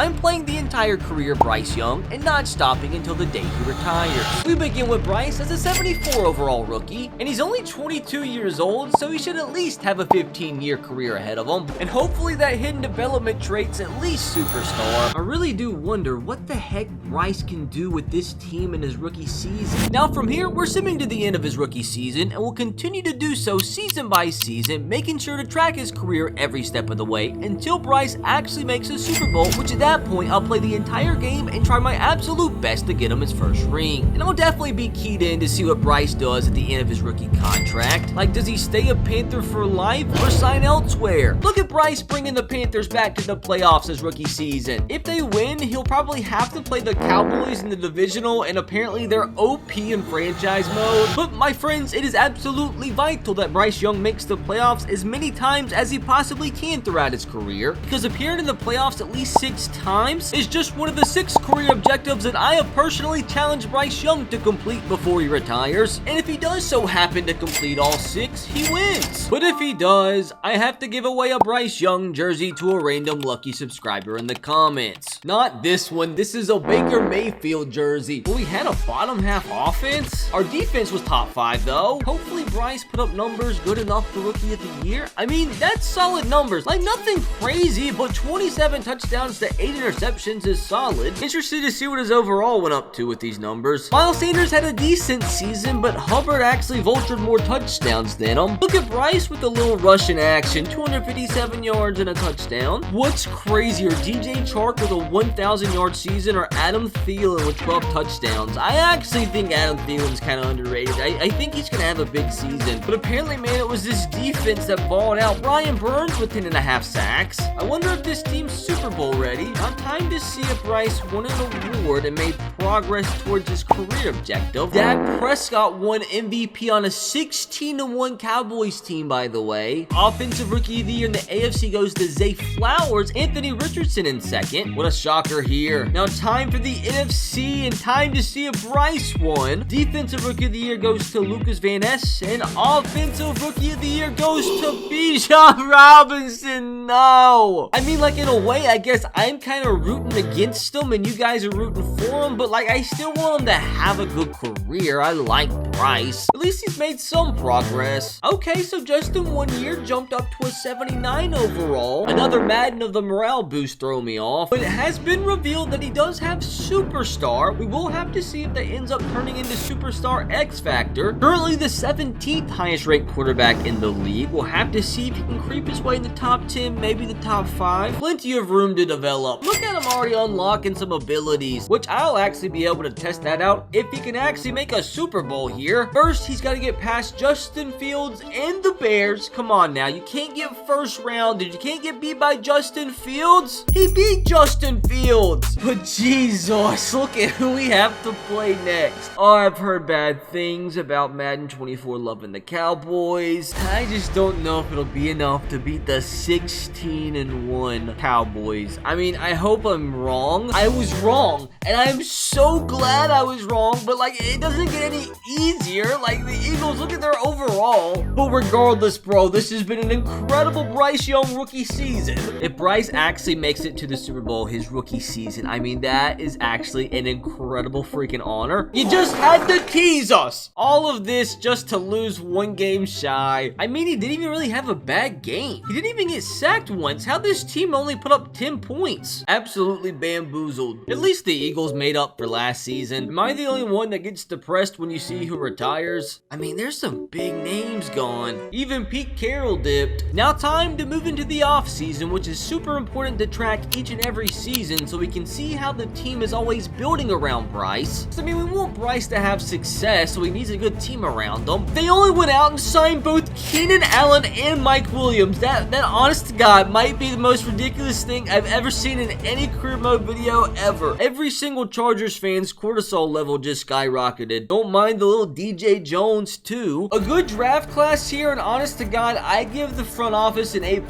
I'm playing the entire career of Bryce Young and not stopping until the day he retires. We begin with Bryce as a 74 overall rookie, and he's only 22 years old, so he should at least have a 15-year career ahead of him, and hopefully that hidden development trait's at least superstar. I really do wonder what the heck Bryce can do with this team in his rookie season. Now from here, we're simming to the end of his rookie season, and will continue to do so season by season, making sure to track his career every step of the way until Bryce actually makes a Super Bowl, which at that point, I'll play the entire game and try my absolute best to get him his first ring. And I'll definitely be keyed in to see what Bryce does at the end of his rookie contract. Like, does he stay a Panther for life or sign elsewhere? Look at Bryce bringing the Panthers back to the playoffs his rookie season. If they win, he'll probably have to play the Cowboys in the divisional, and apparently they're OP in franchise mode. But my friends, it is absolutely vital that Bryce Young makes the playoffs as many times as he possibly can throughout his career, because appearing in the playoffs at least 6 times is just one of the 6 career objectives that I have personally challenged Bryce Young to complete before he retires. And if he does so happen to complete all 6, he wins. But if he does, I have to give away a Bryce Young jersey to a random lucky subscriber in the comments. Not this one, this is a Baker Mayfield jersey. Well, we had a bottom half offense. Our defense was top 5 though. Hopefully Bryce put up numbers good enough for rookie of the year. I mean, that's solid numbers. Like, nothing crazy, but 27 touchdowns to 8 interceptions is solid. Interested to see what his overall went up to with these numbers. Miles Sanders had a decent season, but Hubbard actually vultured more touchdowns than him. Look at Bryce with a little rushing action, 257 yards and a touchdown. What's crazier, DJ Chark with a 1,000-yard season or Adam Thielen with 12 touchdowns? I actually think Adam Thielen's kind of underrated. I think he's going to have a big season, but apparently, man, it was this defense that balled out. Brian Burns with 10.5 sacks. I wonder if this team's Super Bowl ready. Now, time to see if Bryce won an award and made progress towards his career objective. Dak Prescott won MVP on a 16-1 Cowboys team, by the way. Offensive Rookie of the Year in the AFC goes to Zay Flowers. Anthony Richardson in second. What a shocker here. Now, time for the NFC and time to see if Bryce won. Defensive Rookie of the Year goes to Lucas Van Ness, and Offensive Rookie of the Year goes to Bijan Robinson. No. I mean, like, in a way, I guess I'm kind of rooting against him and you guys are rooting for him, but like, I still want him to have a good career. I like Bryce. At least he's made some progress. Okay, so just in 1 year, jumped up to a 79 overall. Another Madden of the morale boost throw me off, but it has been revealed that he does have Superstar. We will have to see if that ends up turning into Superstar X Factor. Currently the 17th highest ranked quarterback in the league. We'll have to see if he can creep his way in the top 10, maybe the top 5. Plenty of room to develop. Look at him already unlocking some abilities, which I'll actually be able to test that out if he can actually make a Super Bowl here. First, he's got to get past Justin Fields and the Bears. Come on now, you can't get first rounded. You can't get beat by Justin Fields. He beat Justin Fields. But Jesus, look at who we have to play next. Oh, I've heard bad things about Madden 24 loving the Cowboys. I just don't know if it'll be enough to beat the 16-1 Cowboys. I mean, I hope I'm wrong. I was wrong, and I'm so glad I was wrong, but like, it doesn't get any easier. Like, the Eagles, look at their overall. But regardless, bro, this has been an incredible Bryce Young rookie season. If Bryce actually makes it to the Super Bowl his rookie season, I mean, that is actually an incredible freaking honor. You just had to tease us. All of this just to lose 1 game shy. I mean, he didn't even really have a bad game. He didn't even get sacked once. How'd this team only put up 10 points? Absolutely bamboozled. At least the Eagles made up for last season. Am I the only one that gets depressed when you see who retires? I mean, there's some big names gone. Even Pete Carroll dipped. Now time to move into the offseason, which is super important to track each and every season so we can see how the team is always building around Bryce. So, I mean, we want Bryce to have success, so he needs a good team around him. They only went out and signed both Keenan Allen and Mike Williams. That honest to God might be the most ridiculous thing I've ever seen in any career mode video ever. Every single Chargers fan's cortisol level just skyrocketed. Don't mind the little DJ Jones too. A good draft class here, and honest to God, I give the front office an A+.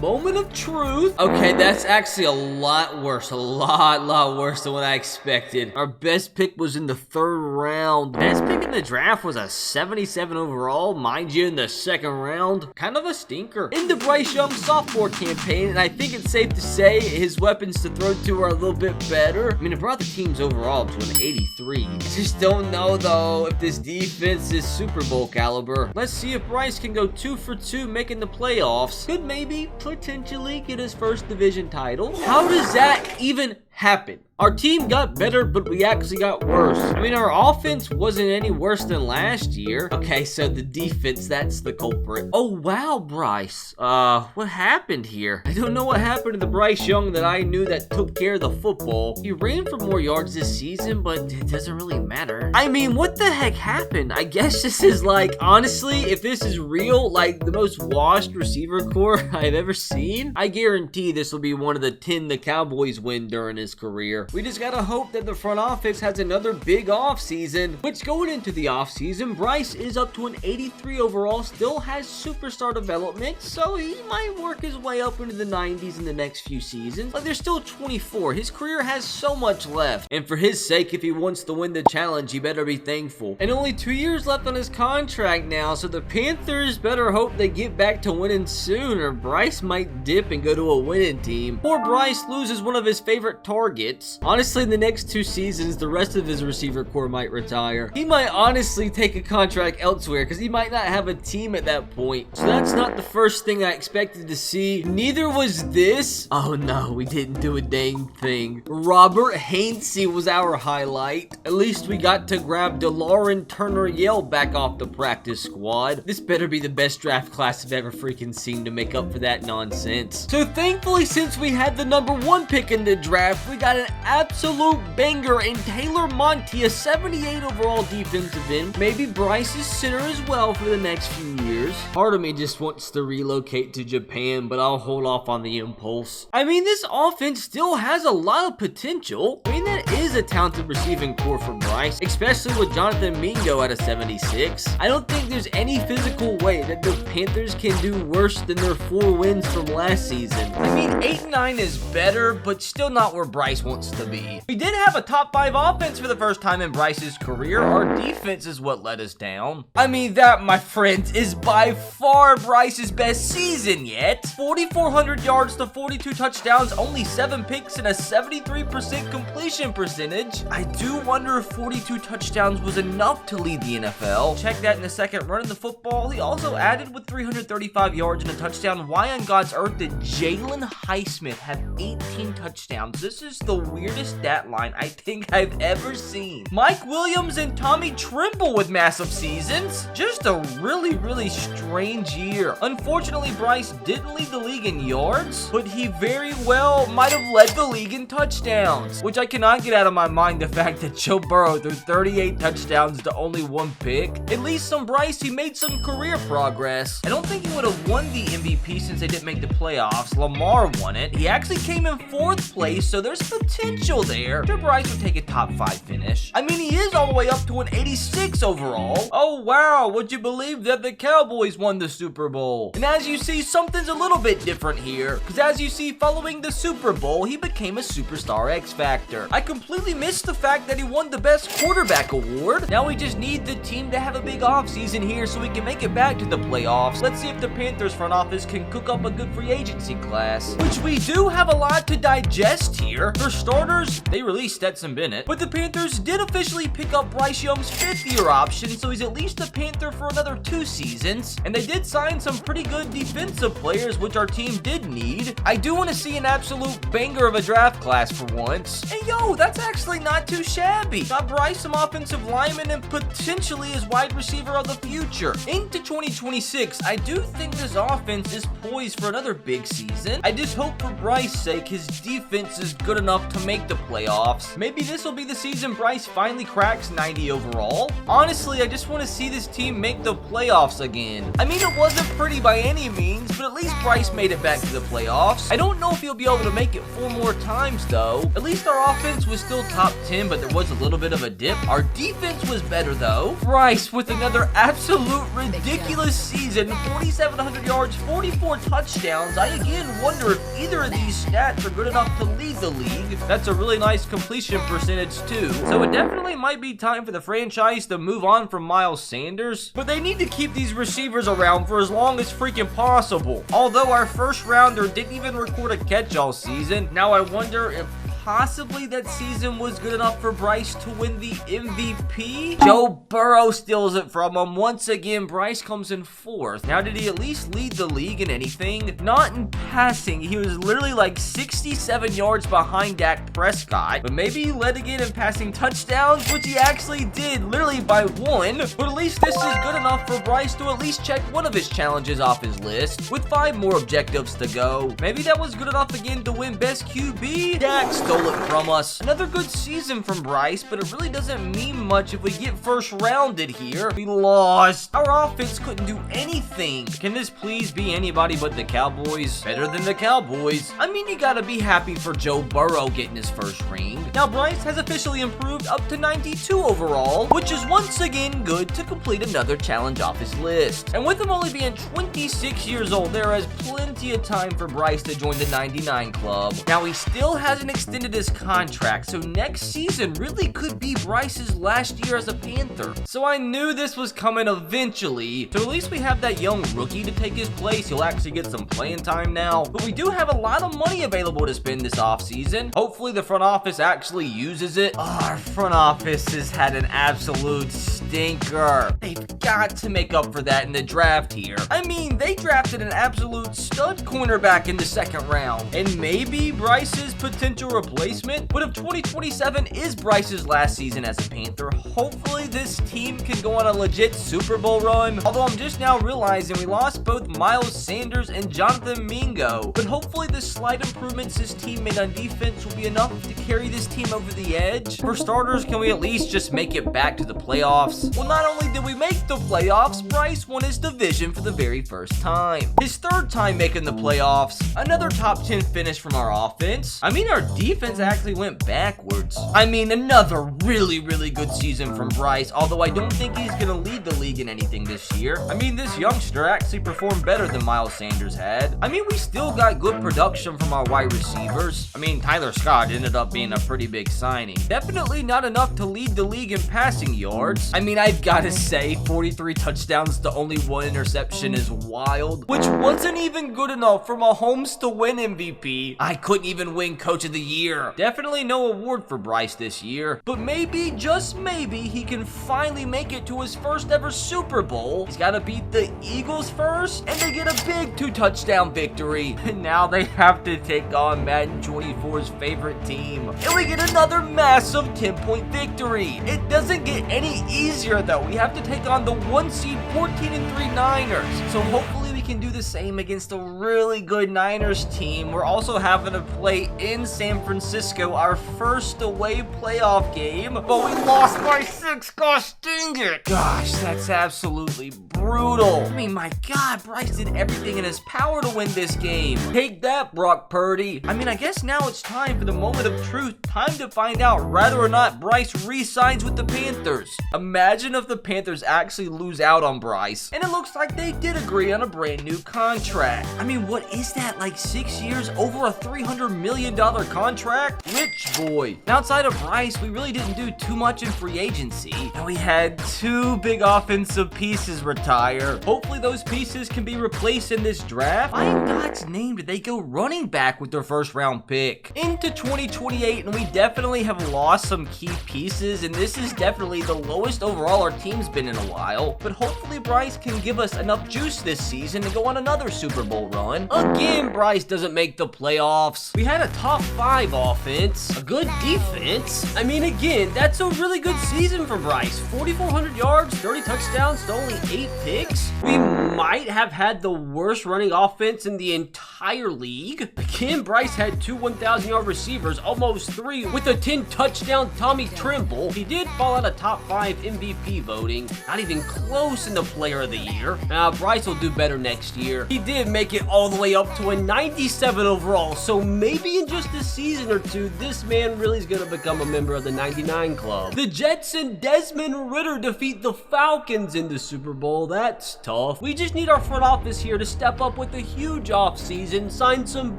Moment of truth. Okay, that's actually a lot worse. A lot worse than what I expected. Our best pick was in the 3rd round. Best pick in the draft was a 77 overall, mind you, in the 2nd round. Kind of a stinker. In the Bryce Young sophomore campaign, and I think it's safe to say his weapons to throw to are a little bit better. I mean, it brought the teams overall to an 83. I just don't know, though, if this defense is Super Bowl caliber. Let's see if Bryce can go 2 for 2 making the playoffs. Could maybe, potentially, get his first division title. How does that even happen? Our team got better, but we actually got worse. I mean, our offense wasn't any worse than last year. Okay, so the defense, that's the culprit. Oh, wow, Bryce. What happened here? I don't know what happened to the Bryce Young that I knew that took care of the football. He ran for more yards this season, but it doesn't really matter. I mean, what the heck happened? I guess this is like, honestly, if this is real, like the most washed receiver core I've ever seen, I guarantee this will be one of the 10 the Cowboys win during his career. We just gotta hope that the front office has another big offseason, which going into the offseason, Bryce is up to an 83 overall, still has superstar development, so he might work his way up into the 90s in the next few seasons. But there's still 24. His career has so much left, and for his sake, if he wants to win the challenge, he better be thankful. And only 2 years left on his contract now, so the Panthers better hope they get back to winning soon, or Bryce might dip and go to a winning team. Or Bryce loses one of his favorite targets. Honestly, in the next 2 seasons, the rest of his receiver core might retire. He might honestly take a contract elsewhere because he might not have a team at that point. So that's not the first thing I expected to see. Neither was this. Oh no, we didn't do a dang thing. Robert Hainsey was our highlight. At least we got to grab DeLauren Turner-Yell back off the practice squad. This better be the best draft class I've ever freaking seen to make up for that nonsense. So thankfully, since we had the #1 pick in the draft, we got an absolute banger in Taylor Monty, a 78 overall defensive end. Maybe Bryce's center as well for the next few years. Part of me just wants to relocate to Japan, but I'll hold off on the impulse. I mean, this offense still has a lot of potential. I mean, that is a talented receiving core for Bryce, especially with Jonathan Mingo at a 76. I don't think there's any physical way that the Panthers can do worse than their 4 wins from last season. I mean, 8-9 is better, but still not where Bryce wants to be. We did have a top 5 offense for the first time in Bryce's career. Our defense is what let us down. I mean, that, my friends, is by far Bryce's best season yet. 4,400 yards to 42 touchdowns, only 7 picks, and a 73% completion percentage. I do wonder if 42 touchdowns was enough to lead the NFL. Check that in a second. Running the football, he also added with 335 yards and a touchdown. Why on God's earth did Jalen Highsmith have 18 touchdowns? This is the weirdest stat line I think I've ever seen. Mike Williams and Tommy Tremble with massive seasons. Just a really strange year. Unfortunately, Bryce didn't lead the league in yards, but he very well might have led the league in touchdowns, which I cannot get out of my mind the fact that Joe Burrow threw 38 touchdowns to only 1 pick. At least on Bryce, he made some career progress. I don't think he would have won the MVP since they didn't make the playoffs. Lamar won it. He actually came in 4th place, so there's potential there. Sure, Bryce would take a top 5 finish. I mean, he is all the way up to an 86 overall. Oh wow, would you believe that the Cowboys won the Super Bowl? And as you see, something's a little bit different here, because as you see, following the Super Bowl, he became a superstar X Factor. I completely missed the fact that he won the best quarterback award. Now we just need the team to have a big offseason here so we can make it back to the playoffs. Let's see if the Panthers front office can cook up a good free agency class, which we do have a lot to digest here. For starters, they released Stetson Bennett, but the Panthers did officially pick up Bryce Young's 5th-year option, so he's at least a Panther for another 2 seasons. And they did sign some pretty good defensive players, which our team did need. I do want to see an absolute banger of a draft class for once. Hey yo, that's actually not too shabby. Got Bryce some offensive linemen and potentially his wide receiver of the future. Into 2026, I do think this offense is poised for another big season. I just hope for Bryce's sake his defense is good enough to make the playoffs. Maybe this will be the season Bryce finally cracks 90 overall. Honestly, I just want to see this team make the playoffs again. I mean, it wasn't pretty by any means, but at least Bryce made it back to the playoffs. I don't know if he'll be able to make it 4 more times though. At least our offense was still top 10, but there was a little bit of a dip. Our defense was better though. Bryce with another absolute ridiculous season, 4,700 yards, 44 touchdowns. I again wonder if either of these stats are good enough to lead the league. That's a really nice completion percentage too. So it definitely might be time for the franchise to move on from Miles Sanders, but they need to keep these receivers around for as long as freaking possible. Although our first rounder didn't even record a catch all season, now I wonder if possibly that season was good enough for Bryce to win the MVP. Joe Burrow steals it from him. Once again, Bryce comes in 4th. Now, did he at least lead the league in anything? Not in passing. He was literally like 67 yards behind Dak Prescott, but maybe he led again in passing touchdowns, which he actually did, literally by 1. But at least this is good enough for Bryce to at least check one of his challenges off his list, with 5 more objectives to go. Maybe that was good enough again to win Best QB. Dak stole it from us. Another good season from Bryce, but it really doesn't mean much if we get first rounded here. We lost. Our offense couldn't do anything. Can this please be anybody but the Cowboys? Better than the Cowboys. I mean, you gotta be happy for Joe Burrow getting his first ring. Now, Bryce has officially improved up to 92 overall, which is once again good to complete another challenge off his list. And with him only being 26 years old, there is plenty of time for Bryce to join the 99 club. Now, he still hasn't extended his contract, so next season really could be Bryce's last year as a Panther. So I knew this was coming eventually. So at least we have that young rookie to take his place. He'll actually get some playing time now. But we do have a lot of money available to spend this offseason. Hopefully the front office actually uses it. Our front office has had an absolute stinker. They've got to make up for that in the draft here. I mean, they drafted an absolute stud cornerback in the 2nd round. And maybe Bryce's potential replacement. But if 2027 is Bryce's last season as a Panther, hopefully this team can go on a legit Super Bowl run. Although I'm just now realizing we lost both Miles Sanders and Jonathan Mingo. But hopefully the slight improvements this team made on defense will be enough to carry this team over the edge. For starters, can we at least just make it back to the playoffs? Well, not only did we make the playoffs, Bryce won his division for the very first time. His 3rd time making the playoffs. Another top 10 finish from our offense. I mean, our defense actually went backwards. I mean, another really good season from Bryce, although I don't think he's gonna lead the league in anything this year. I mean, this youngster actually performed better than Miles Sanders had. I mean, we still got good production from our wide receivers. I mean, Tyler Scott ended up being a pretty big signing. Definitely not enough to lead the league in passing yards. I mean, I've gotta say, 43 touchdowns to only 1 interception is wild, which wasn't even good enough for Mahomes to win MVP. I couldn't even win Coach of the Year. Definitely no award for Bryce this year, but maybe, just maybe, he can finally make it to his first ever Super Bowl. He's gotta beat the Eagles first, and they get a big 2-touchdown victory. And now they have to take on Madden 24's favorite team. And we get another massive 10-point victory. It doesn't get any easier though. We have to take on the 1 seed 14-3 Niners. So hopefully we can do the same against a really good Niners team. We're also having to play in San Francisco, our first away playoff game, but we lost by 6. Gosh dang it. Gosh, that's absolutely brutal. I mean, my God, Bryce did everything in his power to win this game. Take that, Brock Purdy. I mean, I guess now it's time for the moment of truth. Time to find out whether or not Bryce re-signs with the Panthers. Imagine if the Panthers actually lose out on Bryce, and it looks like they did agree on a brand new contract. I mean, what is that, like 6 years, over a $300 million contract? Rich boy. Now, outside of Bryce, we really didn't do too much in free agency. And we had 2 big offensive pieces retire. Hopefully those pieces can be replaced in this draft. Why in God's name did they go running back with their first round pick? Into 2028, and we definitely have lost some key pieces, and this is definitely the lowest overall our team's been in a while. But hopefully Bryce can give us enough juice this season to go on another Super Bowl run. Again, Bryce doesn't make the playoffs. We had a top 5 offense, a good defense. I mean, again, that's a really good season for Bryce. 4,400 yards, 30 touchdowns to only 8 picks. We might have had the worst running offense in the entire league. Again, Bryce had 2 1,000-yard receivers, almost 3, with a 10-touchdown Tommy Tremble. He did fall out of top 5 MVP voting. Not even close in the Player of the Year. Now, Bryce will do better next year. He did make it all the way up to a 97 overall, so maybe in just a season or two, this man really is going to become a member of the 99 club. The Jets and Desmond Ridder defeat the Falcons in the Super Bowl. That's tough. We just need our front office here to step up with a huge offseason, sign some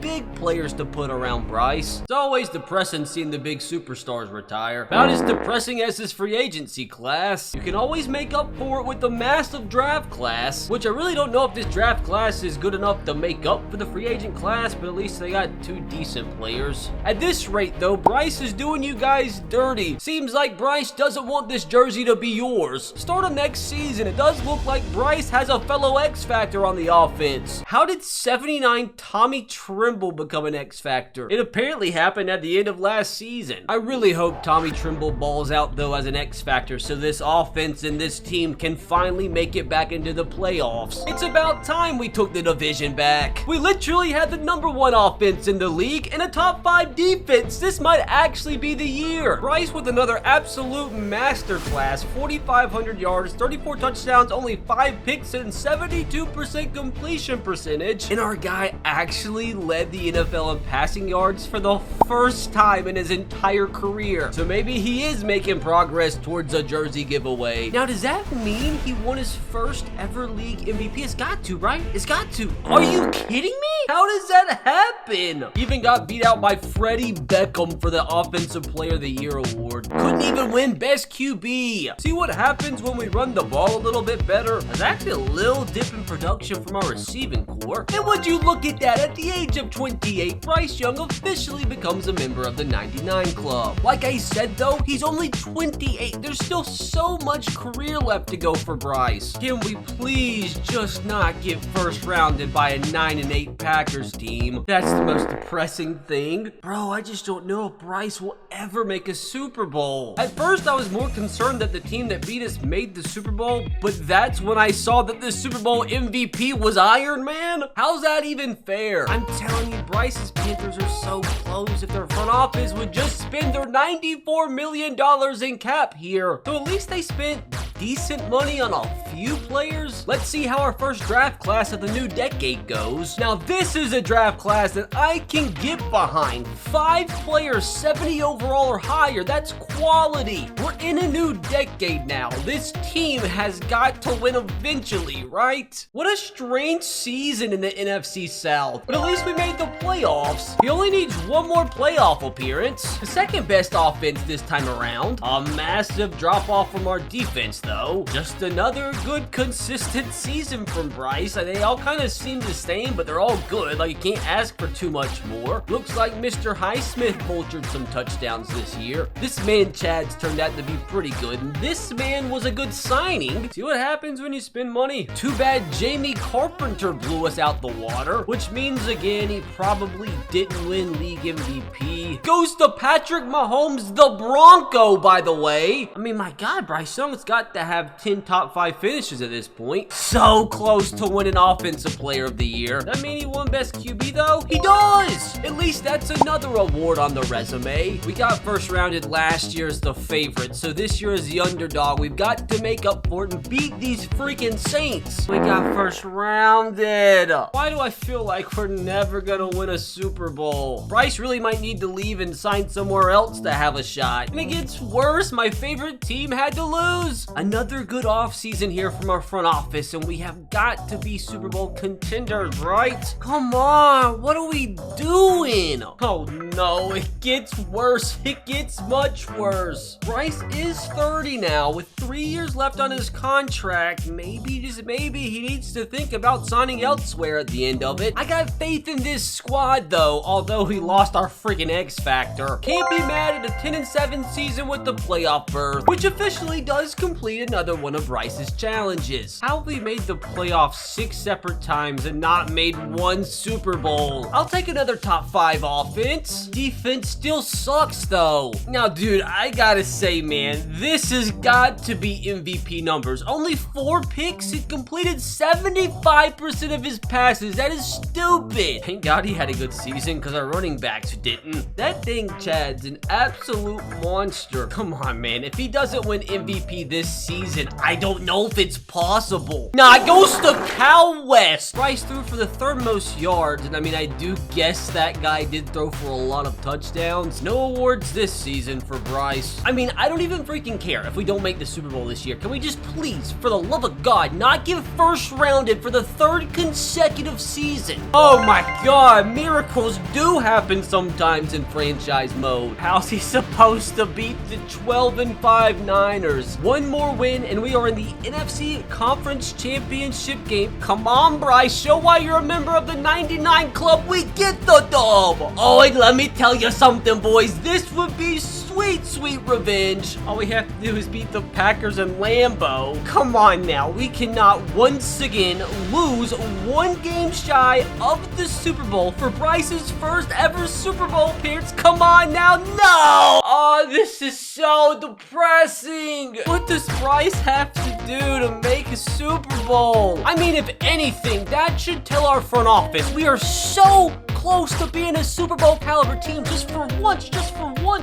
big players to put around Bryce. It's always depressing seeing the big superstars retire. About as depressing as his free agency class. You can always make up for it with the massive draft class, which I really don't know if this draft class is good enough to make up for the free agent class, but at least they got 2 decent players. At this rate though, Bryce is doing you guys dirty. Seems like Bryce doesn't want this jersey to be yours. Start of next season, it does look like Bryce has a fellow X Factor on the offense. How did 79 Tommy Tremble become an X Factor? It apparently happened at the end of last season. I really hope Tommy Tremble balls out though as an X Factor so this offense and this team can finally make it back into the playoffs. It's about time we took the division back. We literally had the #1 offense in the league and a top 5 defense. This might actually be the year. Bryce with another absolute masterclass, 4,500 yards, 34 touchdowns, only 5 picks, and 72% completion percentage. And our guy actually led the NFL in passing yards for the first time in his entire career. So maybe he is making progress towards a jersey giveaway. Now, does that mean he won his first ever league MVP? It's got to, right? It's got to. Are you kidding me? How does that happen? Even got beat out by Freddie Beckham for the Offensive Player of the Year award. Couldn't even win Best QB. See what happens when we run the ball a little bit better? There's actually a little dip in production from our receiving core. And would you look at that, at the age of 28, Bryce Young officially becomes a member of the 99 club. Like I said though, he's only 28. There's still so much career left to go for Bryce. Can we please just not get first rounded by a 9-8 Packers team? That's the most depressing thing. Bro, I just don't know if Bryce will ever make a Super Bowl. At first, I was more concerned that the team that beat us made the Super Bowl, but that's when I saw that the Super Bowl MVP was Iron Man. How's that even fair? I'm telling you, Bryce's Panthers are so close. If their front office would just spend their $94 million in cap here, so at least they spent decent money on a few players. Let's see how our first draft class of the new decade goes. Now, this is a draft class that I can get behind. 5 players, 70 overall or higher. That's quality. We're in a new decade now. This team has got to win eventually, right? What a strange season in the NFC South. But at least we made the playoffs. He only needs 1 more playoff appearance. The second best offense this time around. A massive drop off from our defense though. Just another good consistent season from Bryce. They all kind of seem the same, but they're all good. Like, you can't ask for too much more. Looks like Mr. Highsmith vultured some touchdowns this year. This man Chad's turned out to be pretty good, and this man was a good signing. See what happens when you spend money. Too bad Jamie Carpenter blew us out the water, which means again he probably didn't win league MVP. Goes to Patrick Mahomes, the Bronco, by the way. I mean, my God, Bryce Young's got to have 10 top 5 finishes at this point. So close to winning Offensive Player of the Year. That mean he won Best QB though? He does! At least that's another award on the resume. We got first rounded last year as the favorite, so this year as the underdog. We've got to make up for it and beat these freaking Saints. We got first rounded. Why do I feel like we're never gonna win a Super Bowl? Bryce really might need to leave and sign somewhere else to have a shot. And it gets worse. My favorite team had to lose. Another good offseason here from our front office, and we have got to be Super Bowl contenders, right? Come on, what are we doing? Oh no, it gets worse. It gets much worse. Bryce is 30 now with 3 years left on his contract. Maybe, just maybe, he needs to think about signing elsewhere at the end of it. I got faith in this squad though, although he lost our freaking X Factor. Can't be mad at a 10-7 season with the playoff berth, which officially does complete another one of Bryce's challenges. challenges. How have we made the playoffs 6 separate times and not made 1 Super Bowl? I'll take another top 5 offense. Defense still sucks though. Now, dude, I gotta say, man, this has got to be MVP numbers. Only 4 picks. He completed 75% of his passes. That is stupid. Thank God he had a good season because our running backs didn't. That thing, Chad's an absolute monster. Come on, man. If he doesn't win MVP this season, I don't know if it's possible. Nah, it goes to Cal West. Bryce threw for the 3rd most yards, and I mean, I do guess that guy did throw for a lot of touchdowns. No awards this season for Bryce. I mean, I don't even freaking care if we don't make the Super Bowl this year. Can we just please, for the love of God, not get first rounded for the 3rd consecutive season? Oh my God, miracles do happen sometimes in franchise mode. How's he supposed to beat the 12-5 Niners? 1 more win and we are in the NFC Conference Championship game. Come on, Bryce, show why you're a member of the 99 Club. We get the dub. Oh, and let me tell you something, boys. This would be sweet, sweet revenge. All we have to do is beat the Packers and Lambeau. Come on now. We cannot once again lose 1 game shy of the Super Bowl for Bryce's first ever Super Bowl appearance. Come on now. No! Oh, this is so depressing. What does Bryce have to do to make a Super Bowl? I mean, if anything, that should tell our front office we are so close to being a Super Bowl caliber team just for once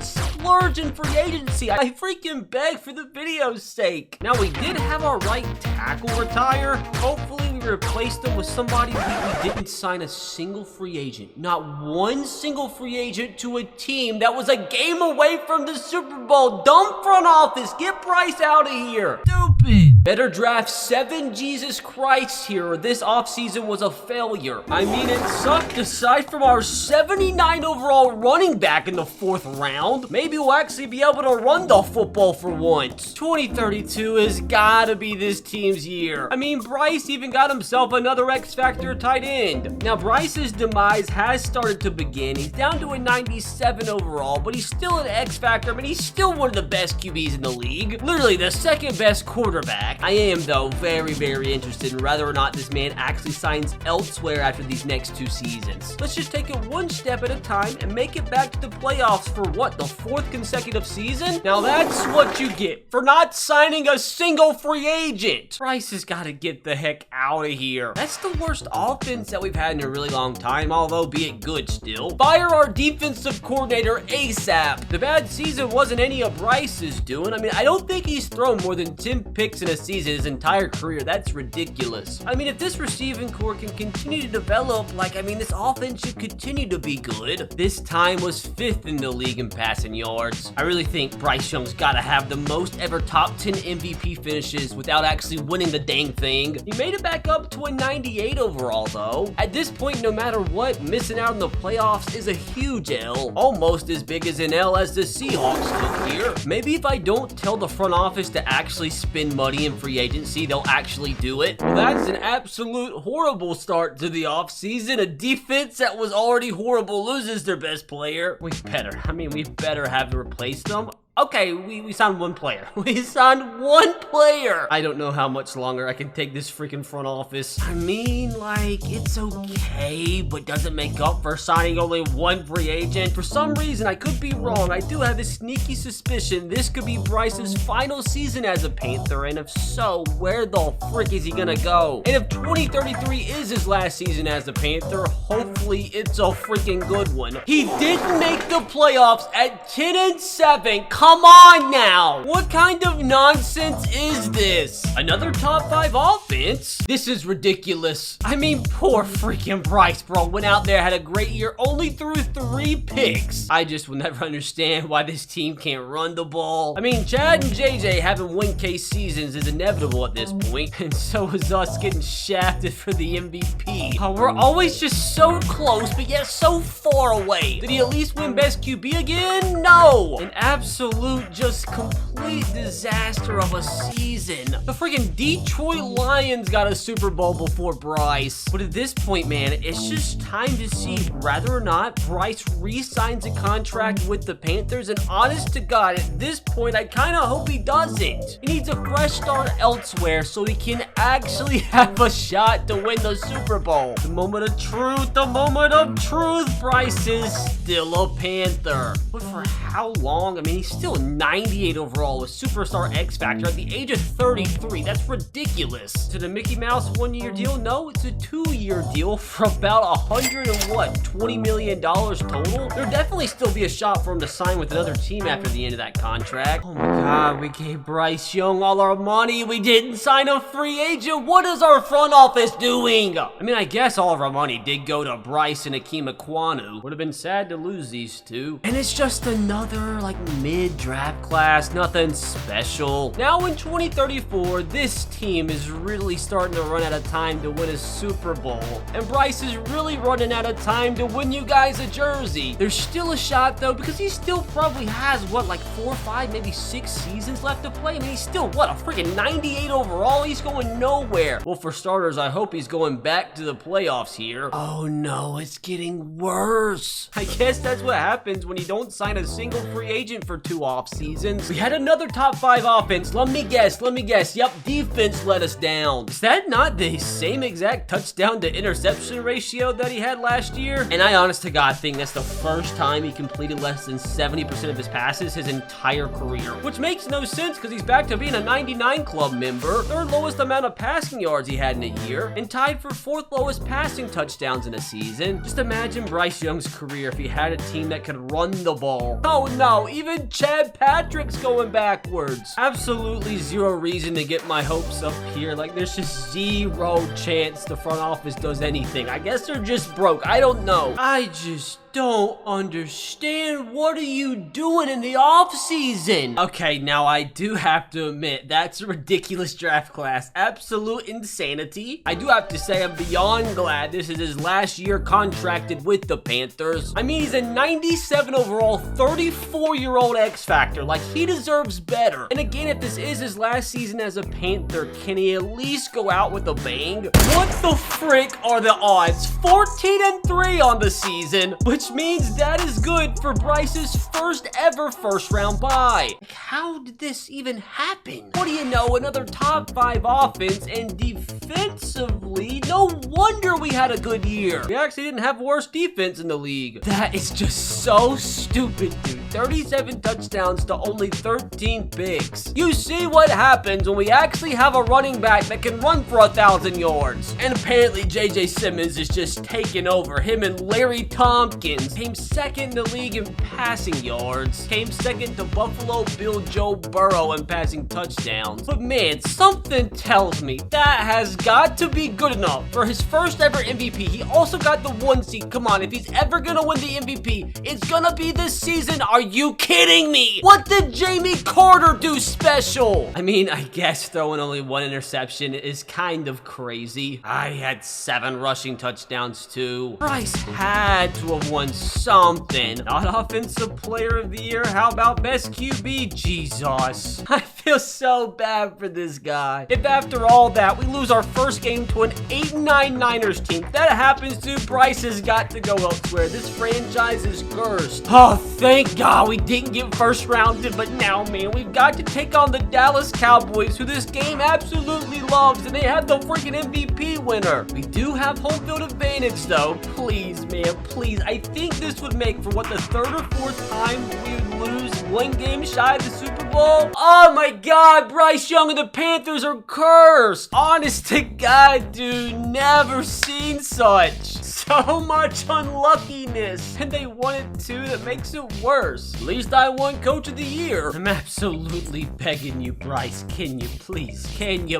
splurge in free agency. I freaking beg for the video's sake. Now, we did have our right tackle retire. Hopefully we replaced him with somebody. We didn't sign a single free agent. Not 1 single free agent to a team that was a game away from the Super Bowl. Dumb front office. Get Bryce out of here. Stupid. Better draft 7 Jesus Christ here, or this offseason was a failure. I mean, it sucked aside from our 79 overall running back in the 4th round. Maybe we'll actually be able to run the football for once. 2032 has gotta be this team's year. I mean, Bryce even got himself another X-Factor tight end. Now, Bryce's demise has started to begin. He's down to a 97 overall, but he's still an X-Factor. I mean, he's still one of the best QBs in the league. Literally the 2nd best quarterback. I am, though, very, very interested in whether or not this man actually signs elsewhere after these next 2 seasons. Let's just take it 1 step at a time and make it back to the playoffs for what, the 4th consecutive season? Now that's what you get for not signing a single free agent. Bryce has got to get the heck out of here. That's the worst offense that we've had in a really long time, although be it good still. Fire our defensive coordinator ASAP. The bad season wasn't any of Bryce's doing. I mean, I don't think he's thrown more than 10 picks in a season his entire career. That's ridiculous. I mean, if this receiving core can continue to develop, this offense should continue to be good. This time was 5th in the league in passing yards. I really think Bryce Young's gotta have the most ever top 10 MVP finishes without actually winning the dang thing. He made it back up to a 98 overall though. At this point, no matter what, missing out on the playoffs is a huge L. Almost as big as an L as the Seahawks took here. Maybe if I don't tell the front office to actually spend money in free agency, they'll actually do it. Well, that's an absolute horrible start to the offseason. A defense that was already horrible loses their best player. We better have to replace them. Okay, we signed 1 player. We signed 1 player. I don't know how much longer I can take this freaking front office. I mean, it's okay, but doesn't make up for signing only 1 free agent. For some reason, I could be wrong. I do have a sneaky suspicion this could be Bryce's final season as a Panther, and if so, where the frick is he gonna go? And if 2033 is his last season as a Panther, hopefully it's a freaking good one. He didn't make the playoffs at 10-7. Come on now! What kind of nonsense is this? Another top 5 offense? This is ridiculous. I mean, poor freaking Bryce, bro. Went out there, had a great year, only threw 3 picks. I just will never understand why this team can't run the ball. I mean, Chad and JJ having win-case seasons is inevitable at this point, and so is us getting shafted for the MVP. We're always just so close, but yet so far away. Did he at least win Best QB again? No! An absolute, just complete disaster of a season. The freaking Detroit Lions got a Super Bowl before Bryce. But at this point, man, it's just time to see whether or not Bryce re-signs a contract with the Panthers. And honest to God, at this point, I kind of hope he doesn't. He needs a fresh start elsewhere so he can actually have a shot to win the Super Bowl. The moment of truth, the moment of truth. Bryce is still a Panther. But for how long? I mean, he's still 98 overall with Superstar X Factor at the age of 33. That's ridiculous. To the Mickey Mouse 1-year deal? No, it's a 2-year deal for about $20 million total. There'd definitely still be a shot for him to sign with another team after the end of that contract. Oh my God, we gave Bryce Young all our money. We didn't sign a free agent. What is our front office doing? I mean, I guess all of our money did go to Bryce and Akeem Ekwonu. Would have been sad to lose these two. And it's just another, like, mid-draft class. Nothing special. Now in 2034, this team is really starting to run out of time to win a Super Bowl. And Bryce is really running out of time to win you guys a jersey. There's still a shot, though, because he still probably has, what, like 4, 5, maybe 6 seasons left to play? I mean, he's still, what, a freaking 98 overall? He's going nowhere. Well, for starters, I hope he's going back to the playoffs here. Oh, no, it's getting worse. I guess that's what happens when you don't sign a single free agent for 2 off seasons. We had another top 5 offense. Let me guess. Yep, defense let us down. Is that not the same exact touchdown to interception ratio that he had last year? And I honest to God think that's the first time he completed less than 70% of his passes his entire career, which makes no sense because he's back to being a 99 club member, 3rd lowest amount of passing yards he had in a year, and tied for 4th lowest passing touchdowns in a season. Just imagine Bryce Young's career if he had a team that could run the ball. Oh no, even Chad Patrick's going backwards. Absolutely zero reason to get my hopes up here. Like, there's just zero chance the front office does anything. I guess they're just broke. I don't know. I just don't understand. What are you doing in the offseason? Okay, now I do have to admit, that's a ridiculous draft class. Absolute insanity. I do have to say I'm beyond glad this is his last year contracted with the Panthers. I mean, he's a 97 overall, 34-year-old X Factor. Like, he deserves better. And again, if this is his last season as a Panther, can he at least go out with a bang? What the frick are the odds? 14-3 on the season, which means that is good for Bryce's first ever first-round bye. Like, how did this even happen? What do you know, another top 5 offense, and defensively, no wonder we had a good year. We actually didn't have worse defense in the league. That is just so stupid, dude. 37 touchdowns to only 13 picks. You see what happens when we actually have a running back that can run for 1,000 yards. And apparently J.J. Simmons is just taking over. Him and Larry Tompkins came second in the league in passing yards. Came second to Buffalo Bill Joe Burrow in passing touchdowns. But man, something tells me that has got to be good enough for his first ever MVP. He also got the 1 seed. Come on, if he's ever gonna win the MVP, it's gonna be this season. Are you kidding me? What did Jamie Carter do special? I mean, I guess throwing only 1 interception is kind of crazy. I had 7 rushing touchdowns too. Bryce had to have won something. Not Offensive Player of the Year. How about Best QB? Jesus. I feel so bad for this guy. If after all that, we lose our first game to an 8-9 Niners team, that happens to, Bryce has got to go elsewhere. This franchise is cursed. Oh, thank God we didn't get first rounded, but now, man, we've got to take on the Dallas Cowboys, who this game absolutely loves, and they have the freaking MVP winner. We do have home field advantage, though. Please, man, please. I think this would make for, what, the 3rd or 4th time we would lose 1 game shy of the Super Bowl? Oh my God, Bryce Young and the Panthers are cursed. Honest to God, dude, never seen such. So much unluckiness. And they won it too, that makes it worse. At least I won Coach of the Year. I'm absolutely begging you, Bryce. Can you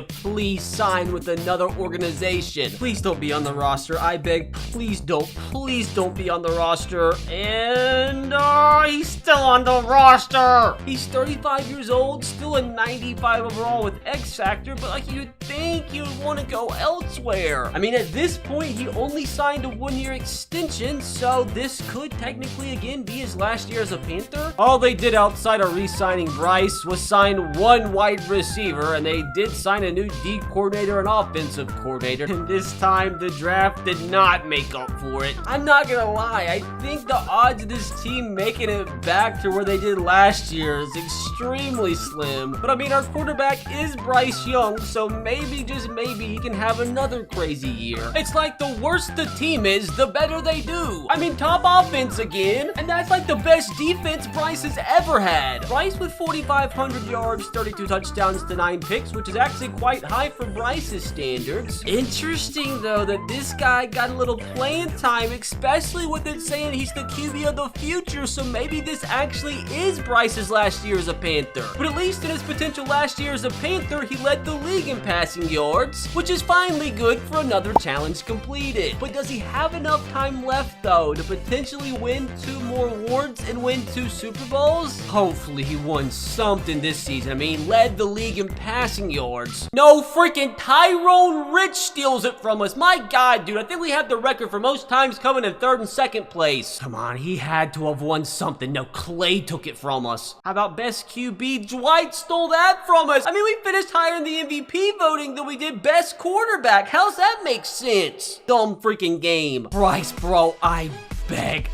please sign with another organization? Please don't be on the roster. I beg, please don't be on the roster. And he's still on the roster. He's 35 years old, still a 95 overall with X Factor, but like, you'd think you'd want to go elsewhere. I mean, at this point, he only signed one-year extension, so this could technically again be his last year as a Panther. All they did outside of re-signing Bryce was sign one wide receiver, and they did sign a new D coordinator and offensive coordinator, and this time the draft did not make up for it. I'm not gonna lie, I think the odds of this team making it back to where they did last year is extremely slim, but I mean, our quarterback is Bryce Young, so maybe, just maybe, he can have another crazy year. It's like the worse the team is, the better they do. I mean, top offense again, and that's like the best defense Bryce has ever had. Bryce with 4,500 yards, 32 touchdowns to 9 picks, which is actually quite high for Bryce's standards. Interesting, though, that this guy got a little playing time, especially with it saying he's the QB of the future, so maybe this actually is Bryce's last year as a Panther. But at least in his potential last year as a Panther, he led the league in passing yards, which is finally good for another challenge completed. But does he have enough time left, though, to potentially win 2 more awards and win 2 Super Bowls? Hopefully he won something this season. I mean, he led the league in passing yards. No, freaking Tyrone Rich steals it from us. My God, dude, I think we have the record for most times coming in 3rd and 2nd place. Come on, he had to have won something. No, Clay took it from us. How about best QB? Dwight stole that from us. I mean, we finished higher in the MVP voting than we did best quarterback. How's that make sense? Dumb freaking game. Bryce, bro, I beg,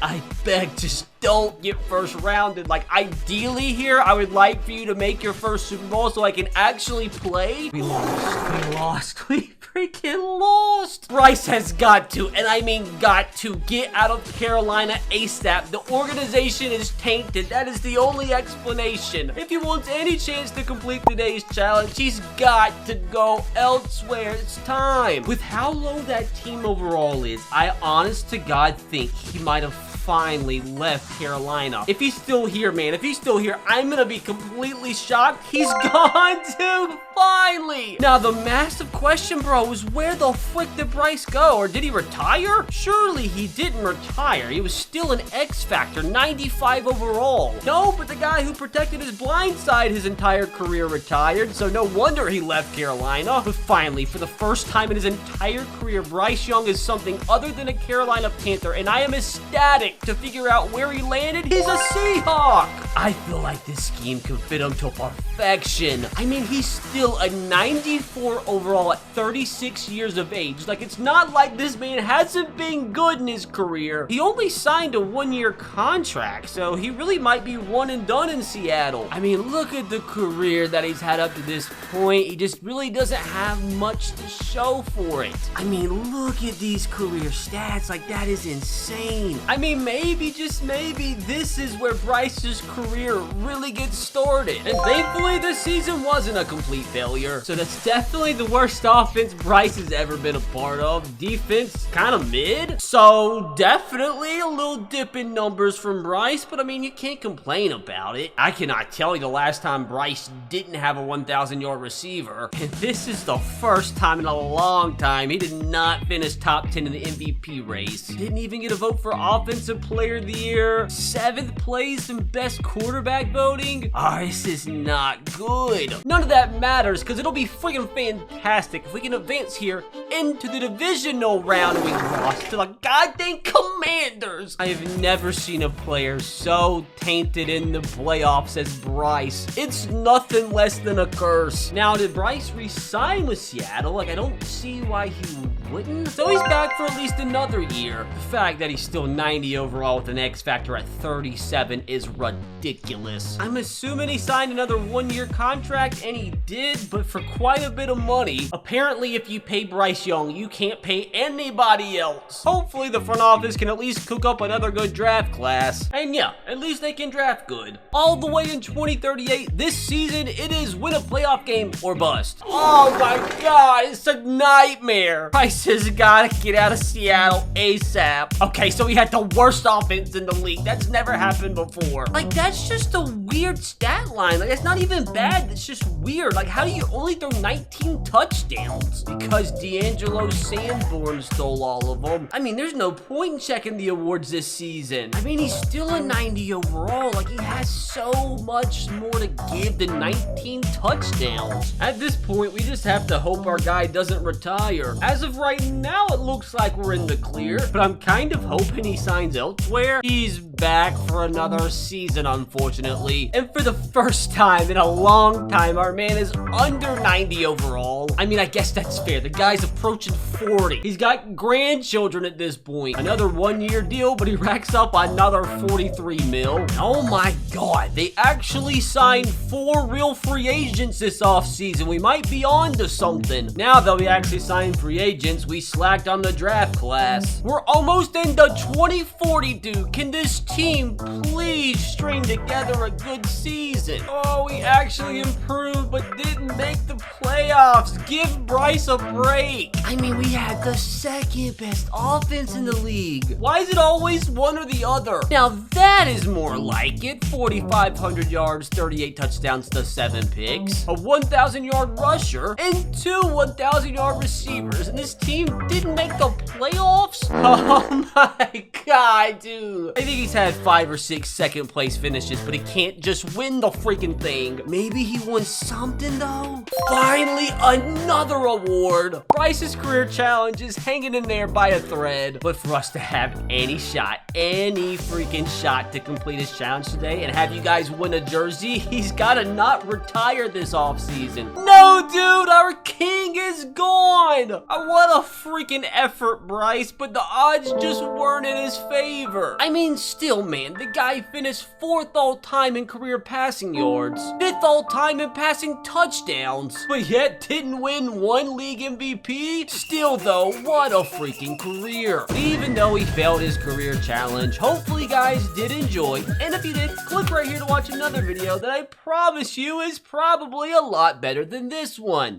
just don't get first rounded. Like, ideally here, I would like for you to make your first Super Bowl so I can actually play. We lost. We freaking lost. Bryce has got to, and I mean got to, get out of Carolina ASAP. The organization is tainted. That is the only explanation. If he wants any chance to complete today's challenge, he's got to go elsewhere. It's time. With how low that team overall is, I honest to God think he might have finally left Carolina. If he's still here, man, if he's still here, I'm gonna be completely shocked. He's gone too, finally. Now, the massive question, bro, is where the frick did Bryce go? Or did he retire? Surely he didn't retire. He was still an X Factor, 95 overall. No, but the guy who protected his blind side his entire career retired, so no wonder he left Carolina. But finally, for the first time in his entire career, Bryce Young is something other than a Carolina Panther, and I am ecstatic to figure out where he landed. He's a Seahawk. I feel like this scheme can fit him to perfection. I mean, he's still a 94 overall at 36 years of age. Like, it's not like this man hasn't been good in his career. He only signed a 1-year contract, so he really might be one and done in Seattle. I mean, look at the career that he's had up to this point. He just really doesn't have much to show for it. I mean, look at these career stats. Like, that is insane. I mean, maybe, just maybe, this is where Bryce's career really gets started. And thankfully, this season wasn't a complete failure. So that's definitely the worst offense Bryce has ever been a part of. Defense, kind of mid. So definitely a little dip in numbers from Bryce, but I mean, you can't complain about it. I cannot tell you the last time Bryce didn't have a 1,000-yard receiver. And this is the first time in a long time he did not finish top 10 in the MVP race. Didn't even get a vote for Offensive Player of the Year. 7th place in best quarterback voting. This is not good. None of that matters because it'll be freaking fantastic if we can advance here into the divisional round and we lost to the goddamn Commanders. I have never seen a player so tainted in the playoffs as Bryce. It's nothing less than a curse. Now, did Bryce re-sign with Seattle? Like, I don't see why he wouldn't. So he's back for at least another year. The fact that he's still 90 overall with an X Factor at 37 is ridiculous. I'm assuming he signed another 1-year contract, and he did, but for quite a bit of money. Apparently, if you pay Bryce Young, you can't pay anybody else. Hopefully, the front office can at least cook up another good draft class. And yeah, at least they can draft good. All the way in 2038, this season, it is win a playoff game or bust. Oh my God, it's a nightmare. Bryce has got to get out of Seattle ASAP. Okay, so he had the worst offense in the league. That's never happened before. Like, that's just a weird stat line. Like, it's not even bad. It's just weird. Like, how do you only throw 19 touchdowns? Because D'Angelo Sanborn stole all of them. I mean, there's no point in checking the awards this season. I mean, he's still a 90 overall. Like, he has so much more to give than 19 touchdowns. At this point, we just have to hope our guy doesn't retire. As of right now, it looks like we're in the clear, but I'm kind of hoping he signs elsewhere. He's back for another season, unfortunately. And for the first time in a long time, our man is under 90 overall. I mean, I guess that's fair. The guy's approaching 40. He's got grandchildren at this point. Another 1-year deal, but he racks up another 43 mil. Oh my God, they actually signed 4 real free agents this offseason. We might be on to something. Now that we actually signed free agents, we slacked on the draft class. We're almost into 2040, dude. Can this team please string together a good season? Oh, we actually improved but didn't make the playoffs. Give Bryce a break. I mean, we had the second best offense in the league. Why is it always one or the other? Now that is more like it. 4,500 yards, 38 touchdowns to 7 picks, a 1,000-yard rusher, and 2 1,000-yard receivers. And this team didn't make the playoffs? Oh my God, dude. I think he's had 5 or 6 second-place finishes, but he can't just win the freaking thing. Maybe he won something, though? Finally, another award. Bryce's career challenge is hanging in there by a thread. But for us to have any freaking shot to complete his challenge today and have you guys win a jersey, he's got to not retire this offseason. No, dude, our king is gone. What a freaking effort, Bryce, but the odds just weren't in his favor. I mean, still, man, the guy finished 4th all-time in career passing yards, 5th all-time in passing touchdowns, but yet didn't win 1 league MVP? Still, though, what a freaking career. Even though he failed his career challenge, hopefully you guys did enjoy, and if you did, click right here to watch another video that I promise you is probably a lot better than this one.